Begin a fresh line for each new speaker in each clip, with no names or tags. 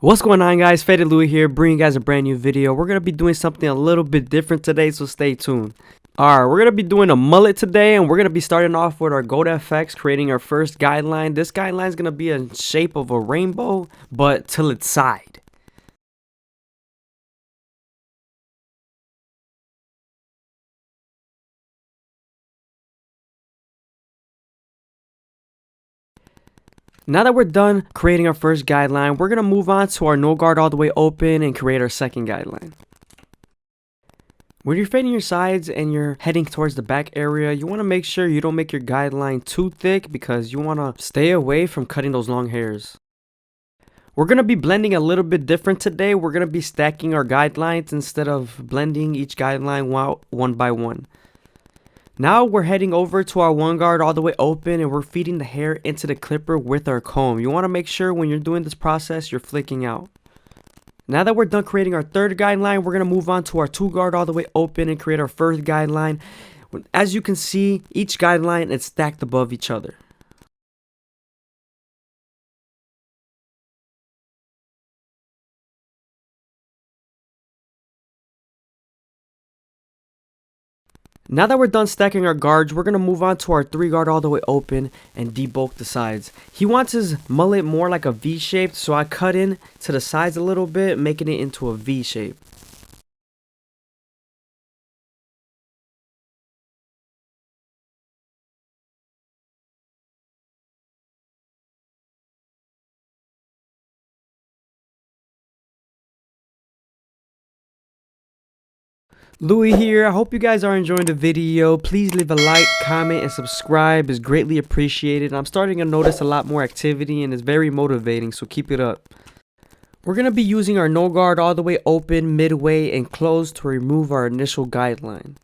What's going on, guys? FadeitLuie here, bringing you guys a brand new video. We're going to be doing something a little bit different today, so stay tuned. Alright, we're going to be doing a mullet today, and we're going to be starting off with our Goat FX, creating our first guideline. This guideline is going to be in shape of a rainbow, but till its side. Now that we're done creating our first guideline, we're going to move on to our no guard all the way open and create our second guideline. When you're fading your sides and you're heading towards the back area, you want to make sure you don't make your guideline too thick because you want to stay away from cutting those long hairs. We're going to be blending a little bit different today. We're going to be stacking our guidelines instead of blending each guideline one by one. Now we're heading over to our one guard all the way open, and we're feeding the hair into the clipper with our comb. You want to make sure when you're doing this process, you're flicking out. Now that we're done creating our third guideline, we're going to move on to our two guard all the way open and create our first guideline. As you can see, each guideline is stacked above each other. Now that we're done stacking our guards, we're going to move on to our three guard all the way open and debulk the sides. He wants his mullet more like a V shape, so I cut in to the sides a little bit, making it into a V shape. Louie here. I hope you guys are enjoying the video. Please leave a like, comment, and subscribe. Is greatly appreciated. I'm starting to notice a lot more activity and it's very motivating, so keep it up. We're going to be using our no guard all the way open, midway, and close to remove our initial guideline.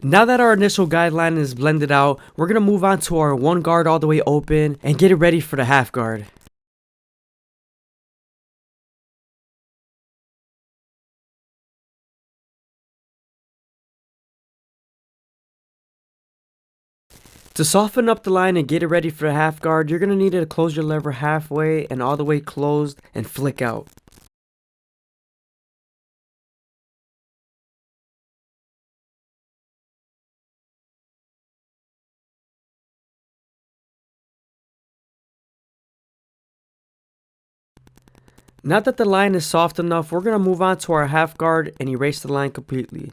Now that our initial guideline is blended out, we're going to move on to our one guard all the way open and get it ready for the half guard. To soften up the line and get it ready for the half guard, you're going to need to close your lever halfway and all the way closed and flick out. Now that the line is soft enough, we're going to move on to our half guard and erase the line completely.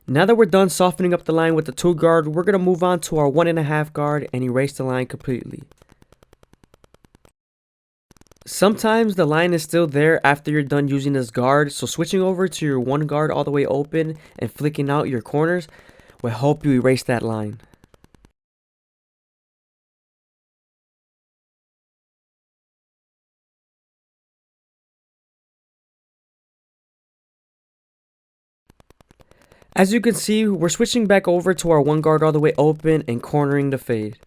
Now that we're done softening up the line with the two guard, we're going to move on to our 1.5 guard and erase the line completely. Sometimes the line is still there after you're done using this guard, so switching over to your one guard all the way open and flicking out your corners will help you erase that line. As you can see, we're switching back over to our one guard all the way open and cornering the fade.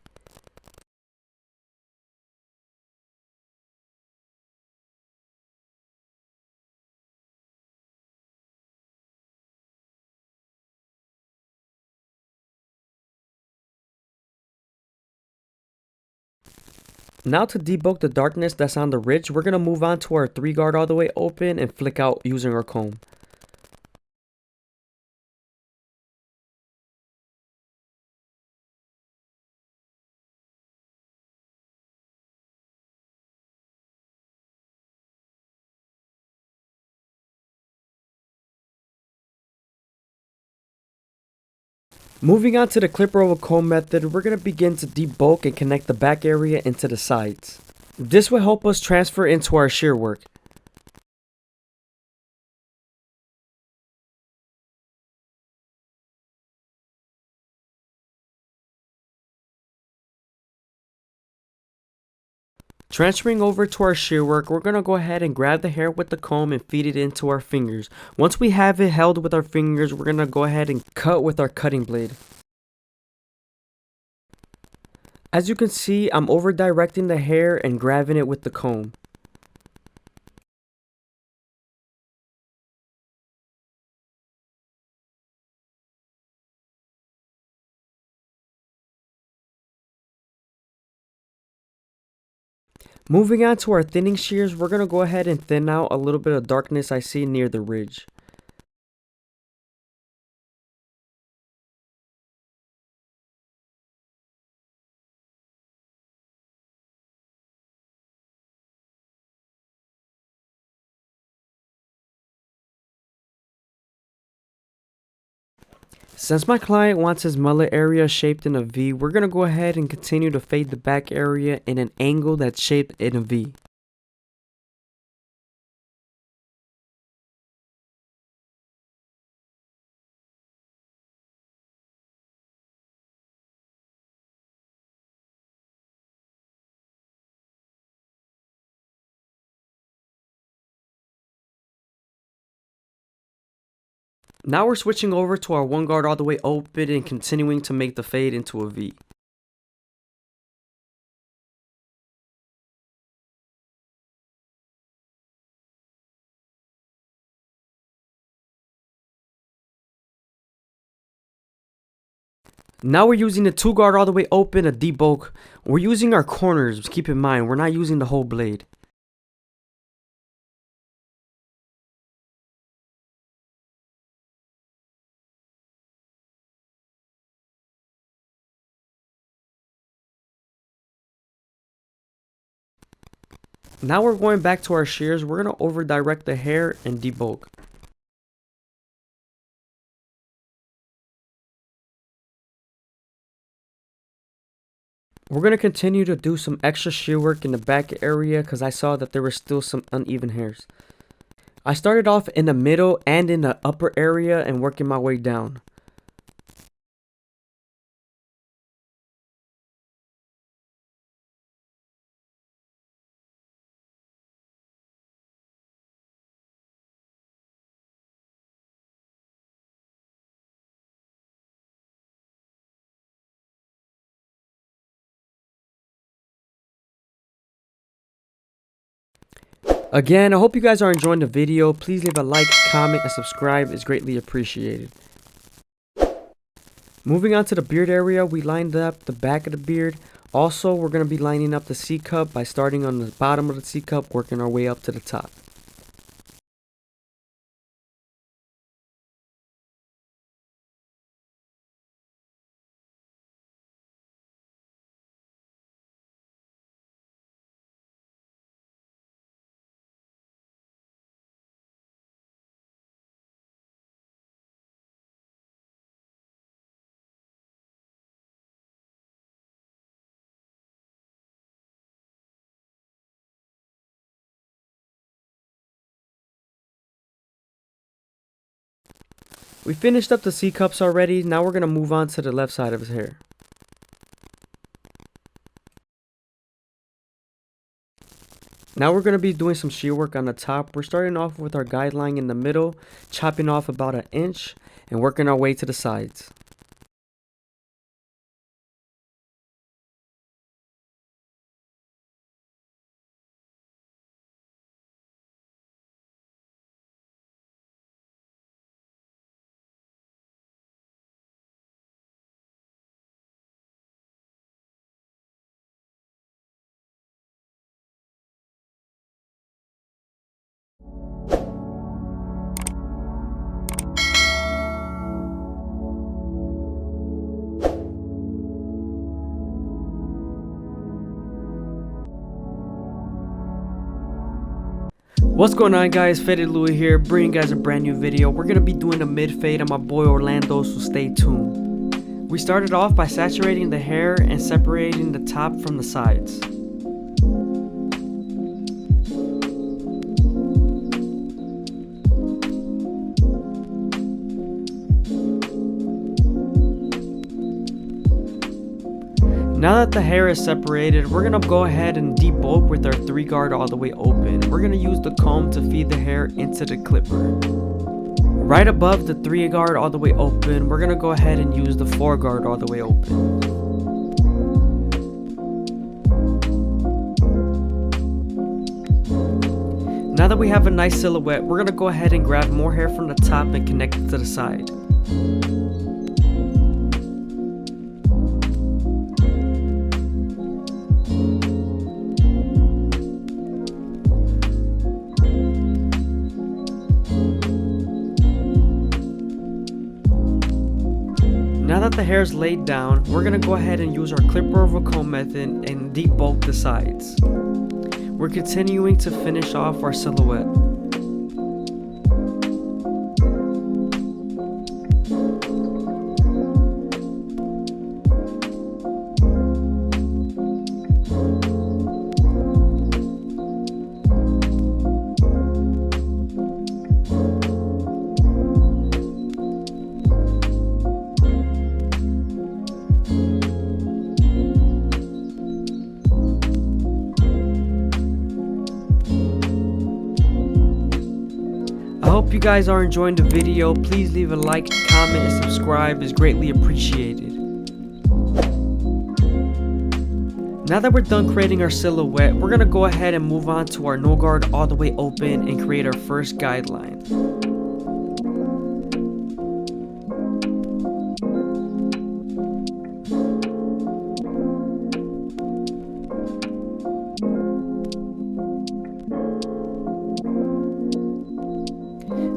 Now to debulk the darkness that's on the ridge, we're going to move on to our 3 guard all the way open and flick out using our comb. Moving on to the clipper over comb method, we're going to begin to debulk and connect the back area into the sides. This will help us transfer into our shear work. Transferring over to our shear work, we're going to go ahead and grab the hair with the comb and feed it into our fingers. Once we have it held with our fingers, we're going to go ahead and cut with our cutting blade. As you can see, I'm over directing the hair and grabbing it with the comb. Moving on to our thinning shears, we're going to go ahead and thin out a little bit of darkness I see near the ridge. Since my client wants his mullet area shaped in a V, we're going to go ahead and continue to fade the back area in an angle that's shaped in a V. Now we're switching over to our one guard all the way open and continuing to make the fade into a V. Now we're using the two guard all the way open, a debulk. We're using our corners, keep in mind, we're not using the whole blade. Now we're going back to our shears, we're going to over direct the hair and debulk. We're going to continue to do some extra shear work in the back area because I saw that there were still some uneven hairs. I started off in the middle and in the upper area and working my way down. Again, I hope you guys are enjoying the video. Please leave a like, comment, and subscribe. It's greatly appreciated. Moving on to the beard area, we lined up the back of the beard. Also, we're going to be lining up the C-cup by starting on the bottom of the C-cup, working our way up to the top. We finished up the C-cups already. Now we're going to move on to the left side of his hair. Now we're going to be doing some shear work on the top. We're starting off with our guideline in the middle, chopping off about 1 inch, and working our way to the sides. What's going on, guys? FadeitLuie here, bringing you guys a brand new video. We're going to be doing a mid fade on my boy Orlando, so stay tuned. We started off by saturating the hair and separating the top from the sides. Now that the hair is separated, we're gonna go ahead and debulk with our 3 guard all the way open. We're gonna use the comb to feed the hair into the clipper. Right above the 3 guard all the way open, we're gonna go ahead and use the 4 guard all the way open. Now that we have a nice silhouette, we're gonna go ahead and grab more hair from the top and connect it to the side. Now that the hair is laid down, we're going to go ahead and use our clipper over comb method and debulk the sides. We're continuing to finish off our silhouette. I hope you guys are enjoying the video. Please leave a like, comment, and subscribe is greatly appreciated. Now that we're done creating our silhouette, we're going to go ahead and move on to our no guard all the way open and create our first guideline.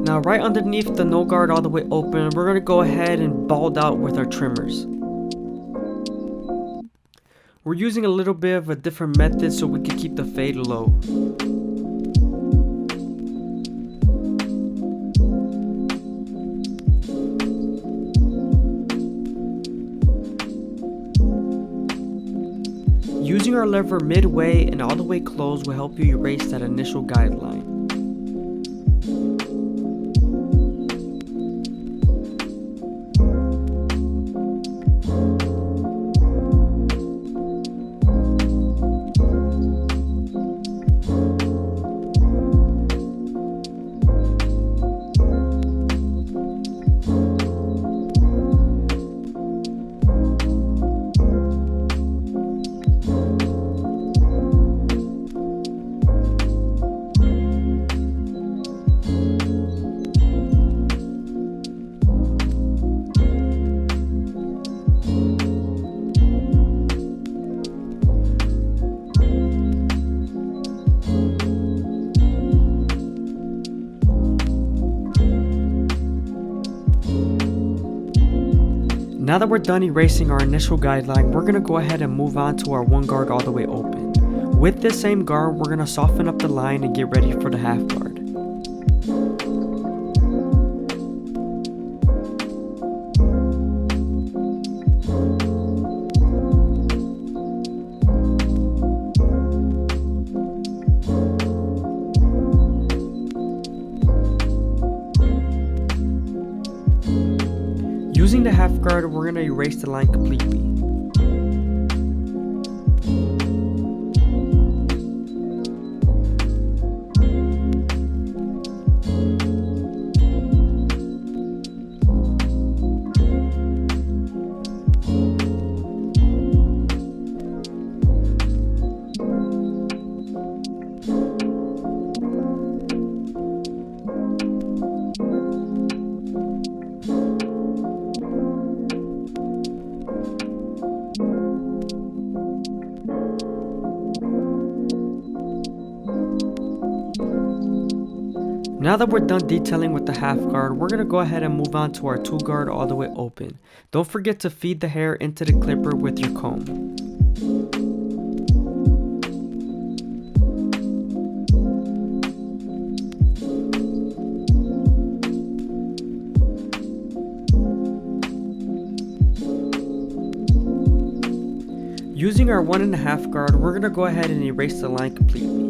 Now right underneath the no guard all the way open, we're going to go ahead and bald out with our trimmers. We're using a little bit of a different method so we can keep the fade low. Using our lever midway and all the way closed will help you erase that initial guideline. Now that we're done erasing our initial guideline, we're going to go ahead and move on to our 1 guard all the way open. With this same guard, we're going to soften up the line and get ready for the half guard. Using the half guard, we're going to erase the line completely. Now that we're done detailing with the half guard, we're going to go ahead and move on to our 2 guard all the way open. Don't forget to feed the hair into the clipper with your comb. Using our 1.5 guard, we're going to go ahead and erase the line completely.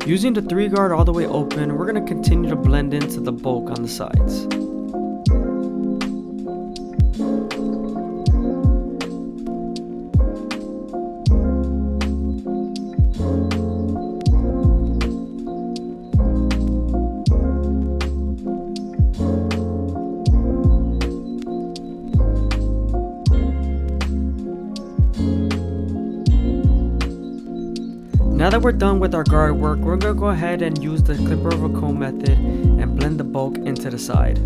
Using the 3-guard all the way open, we're going to continue to blend into the bulk on the sides. Now that we're done with our guard work, we're going to go ahead and use the clipper over comb method and blend the bulk into the side.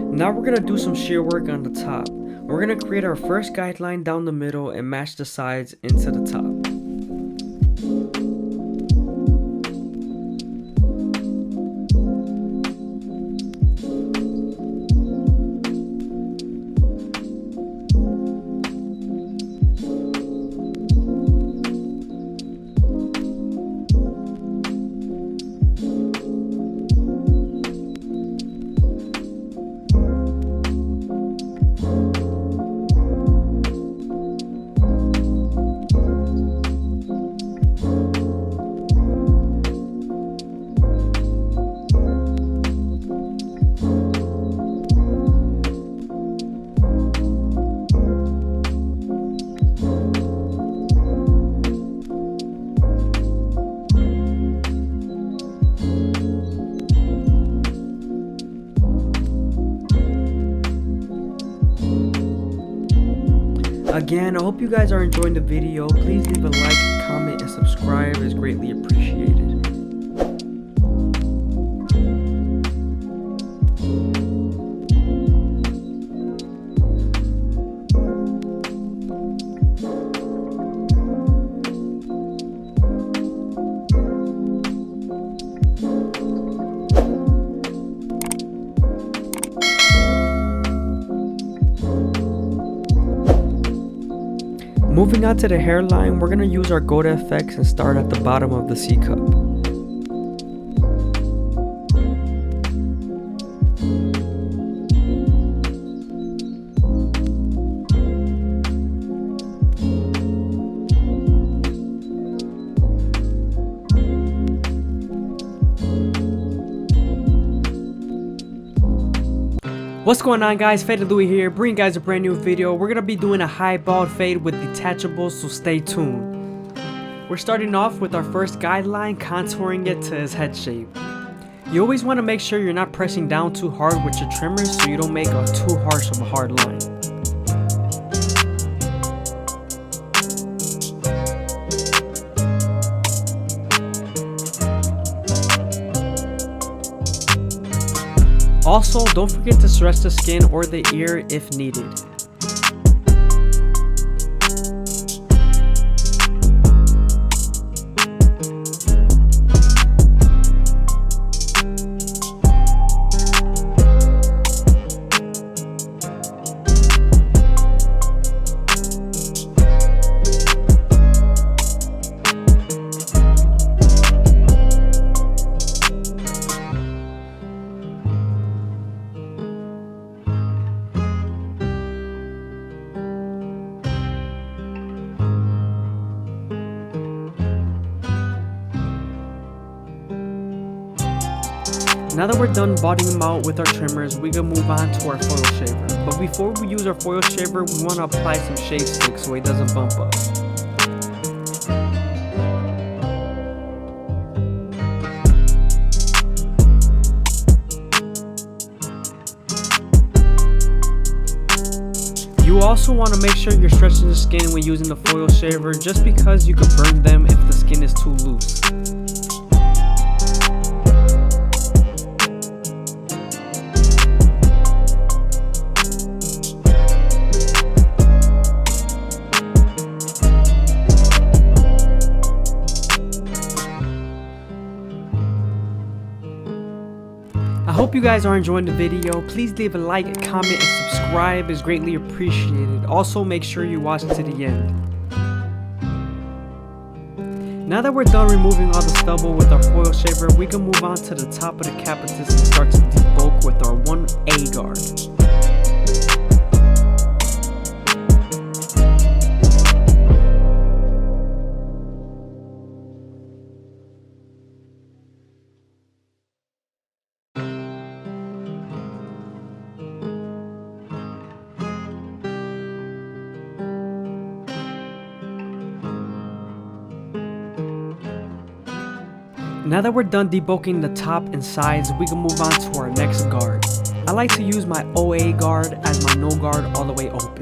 Now we're going to do some shear work on the top. We're going to create our first guideline down the middle and match the sides into the top. Again, I hope you guys are enjoying the video. Please leave a like, comment, and subscribe. It's greatly appreciated. Moving on to the hairline, we're going to use our Gold FX and start at the bottom of the C cup. What's going on, guys? FadeitLuie here, bringing you guys a brand new video. We're gonna be doing a high bald fade with detachables, so stay tuned. We're starting off with our first guideline, contouring it to his head shape. You always want to make sure you're not pressing down too hard with your trimmers so you don't make a too harsh of a hard line. Also, don't forget to stretch the skin or the ear if needed. Now that we're done budding them out with our trimmers, we can move on to our foil shaver. But before we use our foil shaver, we want to apply some shave stick so it doesn't bump up. You also want to make sure you're stretching the skin when using the foil shaver, just because you could burn them if the skin is too loose. you guys are enjoying the video. Please leave a like, comment, and subscribe is greatly appreciated. Also, make sure you watch to the end. Now that we're done removing all the stubble with our foil shaver, we can move on to the top of the capitus and start to debulk with our 1A guard. Now that we're done debulking the top and sides, we can move on to our next guard. I like to use my OA guard as my no guard all the way open.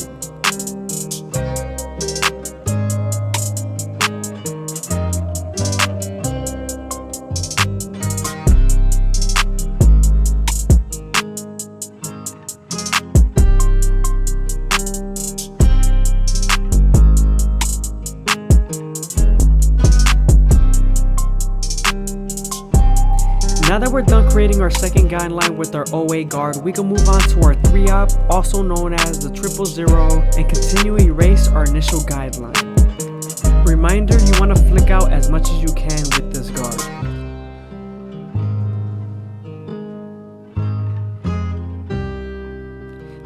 Now that we're done creating our second guideline with our OA guard, we can move on to our 3-op, also known as the 000, and continue erase our initial guideline. Reminder, you want to flick out as much as you can with this guard.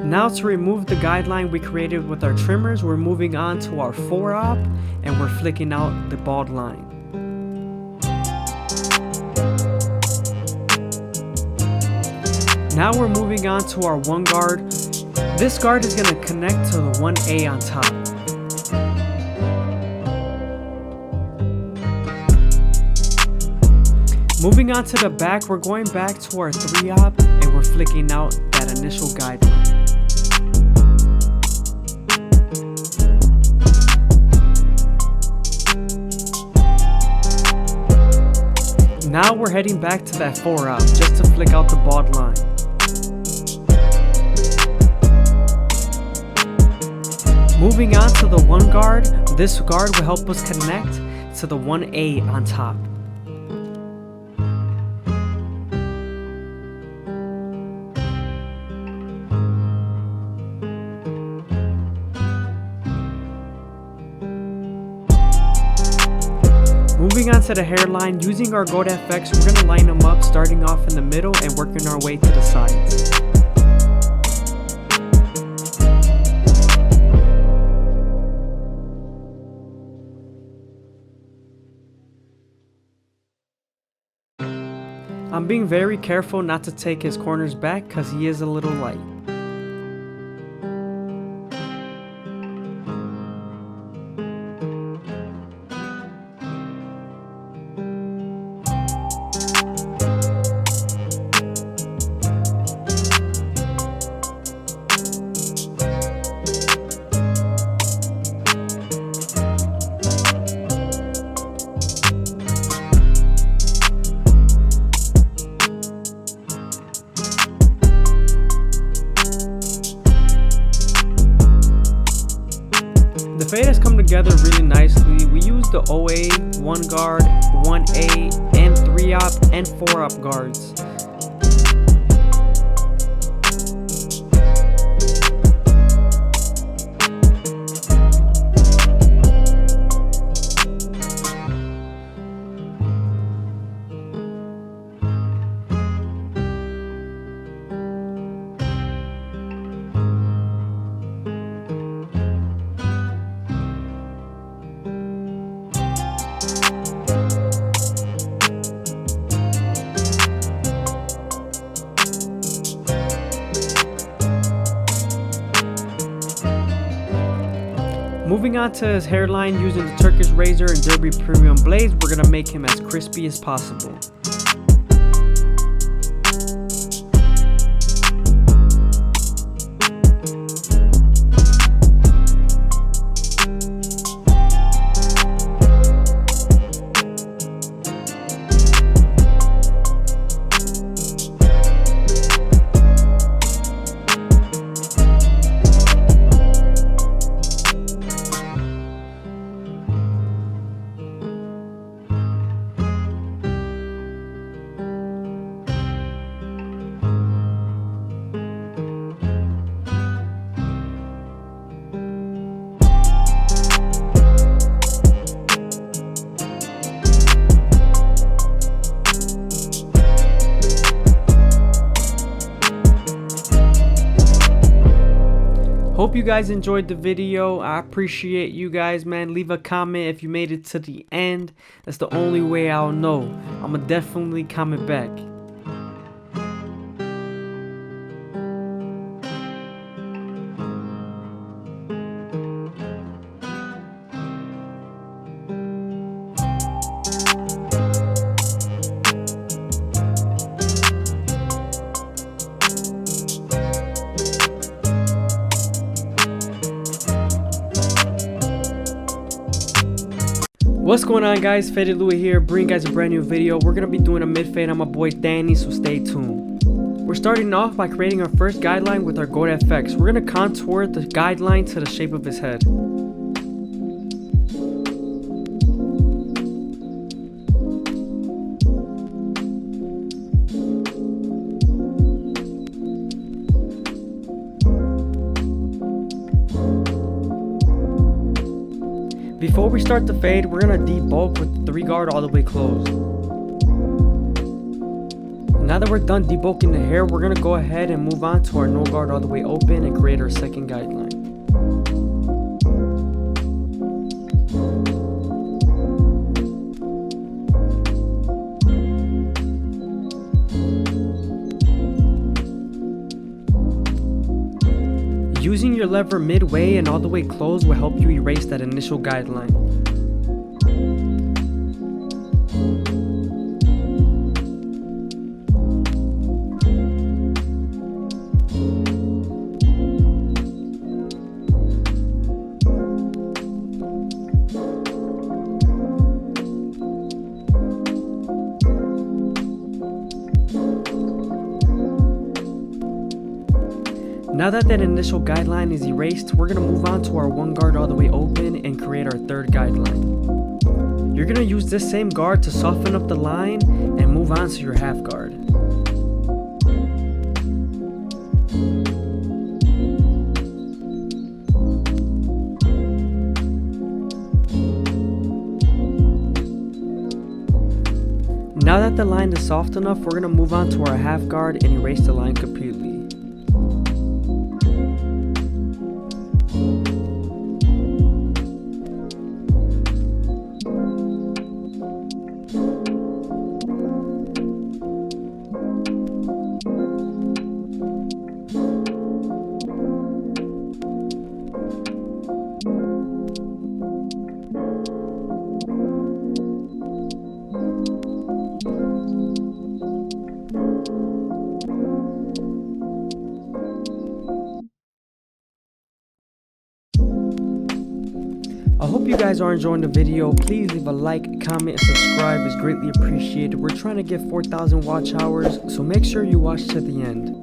Now to remove the guideline we created with our trimmers, we're moving on to our 4-op and we're flicking out the bald line. Now we're moving on to our 1 guard. This guard is going to connect to the 1A on top. Moving on to the back, we're going back to our 3-op and we're flicking out that initial guideline. Now we're heading back to that 4-op just to flick out the bald line. Moving on to the 1 guard, this guard will help us connect to the 1A on top. Moving on to the hairline, using our Gold FX, we're going to line them up starting off in the middle and working our way to the sides. I'm being very careful not to take his corners back because he is a little light. The fade has come together really nicely. We used the OA, 1 guard, 1A, and 3-op and 4-op guards. Moving on to his hairline, using the Turkish razor and Derby Premium blades, we're going to make him as crispy as possible. Hope you guys enjoyed the video. I appreciate you guys, man. Leave a comment if you made it to the end. That's the only way I'll know. I'ma definitely comment back. What's going on, guys? FadeitLuie here, bringing you guys a brand new video. We're gonna be doing a mid fade on my boy Danny, so stay tuned. We're starting off by creating our first guideline with our gold FX. We're gonna contour the guideline to the shape of his head. Before we start the fade, we're gonna debulk with the 3 guard all the way closed. Now that we're done debulking the hair, we're gonna go ahead and move on to our no guard all the way open and create our second guideline. Using your lever midway and all the way closed will help you erase that initial guideline. Now that initial guideline is erased, we're going to move on to our 1 guard all the way open and create our third guideline. You're going to use this same guard to soften up the line and move on to your half guard. Now that the line is soft enough, we're going to move on to our half guard and erase the line completely. I hope you guys are enjoying the video. Please leave a like, comment, and subscribe. It's greatly appreciated. We're trying to get 4,000 watch hours, so make sure you watch to the end.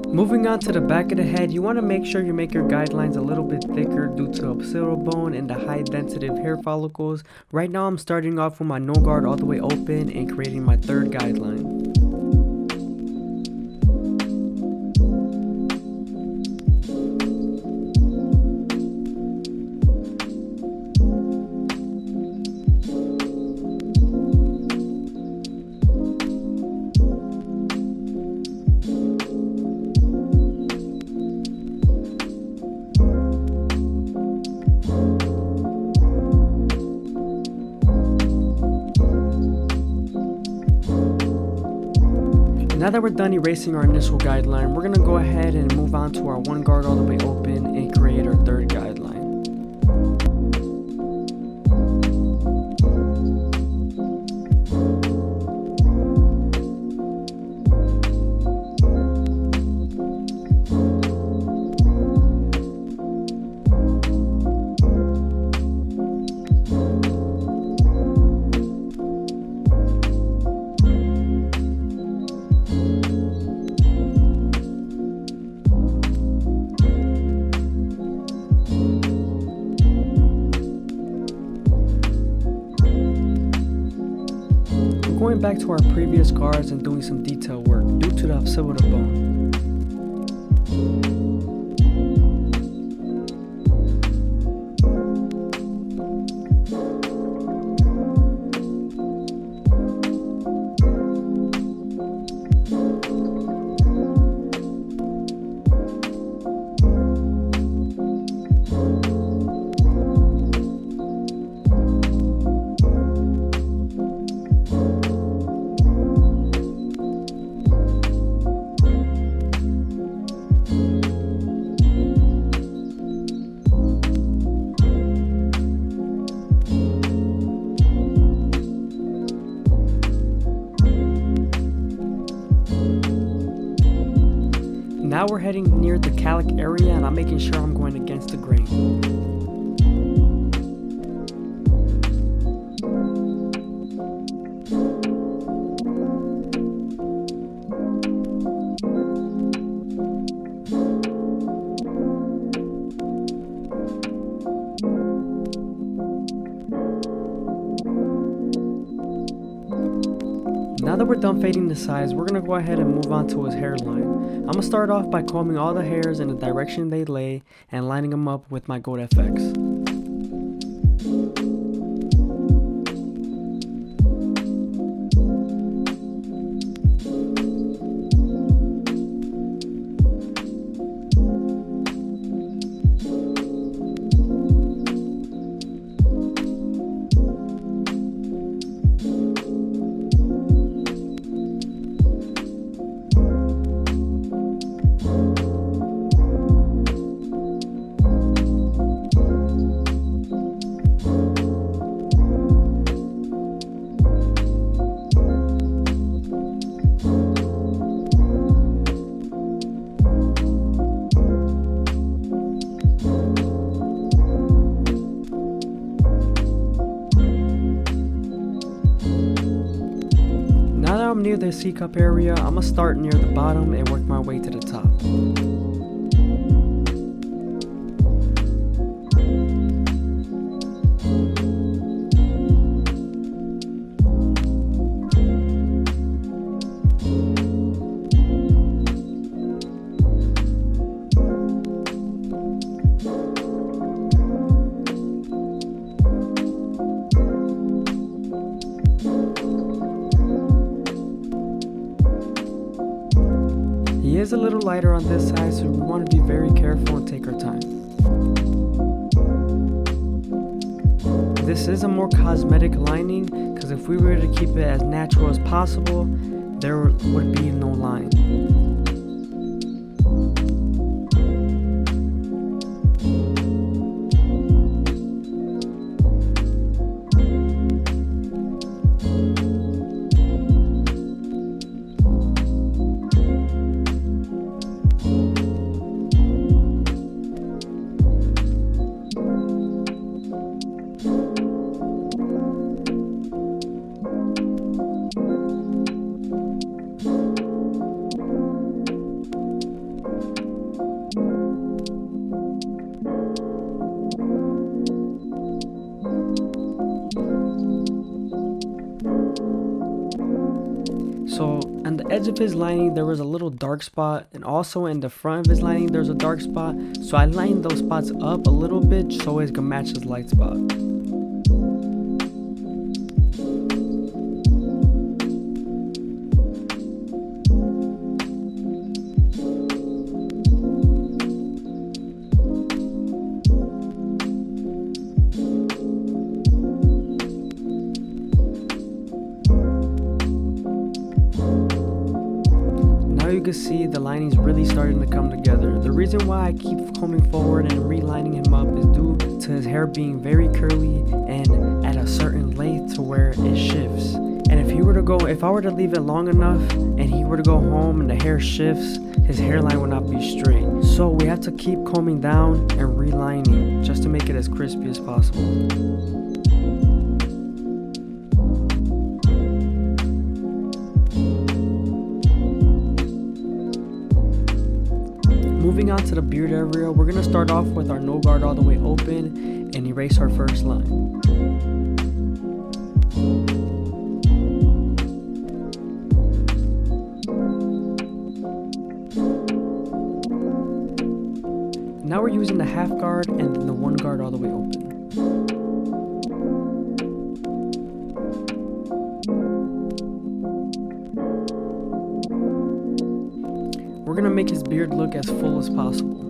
Moving on to the back of the head, you want to make sure you make your guidelines a little bit thicker due to occipital bone and the high density of hair follicles. Right now I'm starting off with my no guard all the way open and creating my third guideline. Now that we're done erasing our initial guideline, we're going to go ahead and move on to our 1 guard all the way open and create our third guideline. Going back to our previous guards and doing some detail work due to the occipital bone. Now we're heading near the calic area and I'm making sure I'm going against the grain. Now that we're done fading the sides, we're going to go ahead and move on to his hairline. I'm going to start off by combing all the hairs in the direction they lay and lining them up with my Gold FX. I'm near the C-cup area, I'm gonna start near the bottom and work my way to the top. He is a little lighter on this side, so we want to be very careful and take our time. This is a more cosmetic lining, because if we were to keep it as natural as possible, there would be no line. So on the edge of his lining there was a little dark spot, and also in the front of his lining there's a dark spot, so I lined those spots up a little bit so it can match his light spot. You can see the lining's really starting to come together. The reason why I keep coming forward and relining him up is due to his hair being very curly and at a certain length to where it shifts. And if I were to leave it long enough and he were to go home and the hair shifts, his hairline would not be straight. So we have to keep combing down and relining just to make it as crispy as possible. Moving on to the beard area, we're going to start off with our no guard all the way open and erase our first line. Now we're using the half guard and then the one guard all the way open. We're gonna make his beard look as full as possible.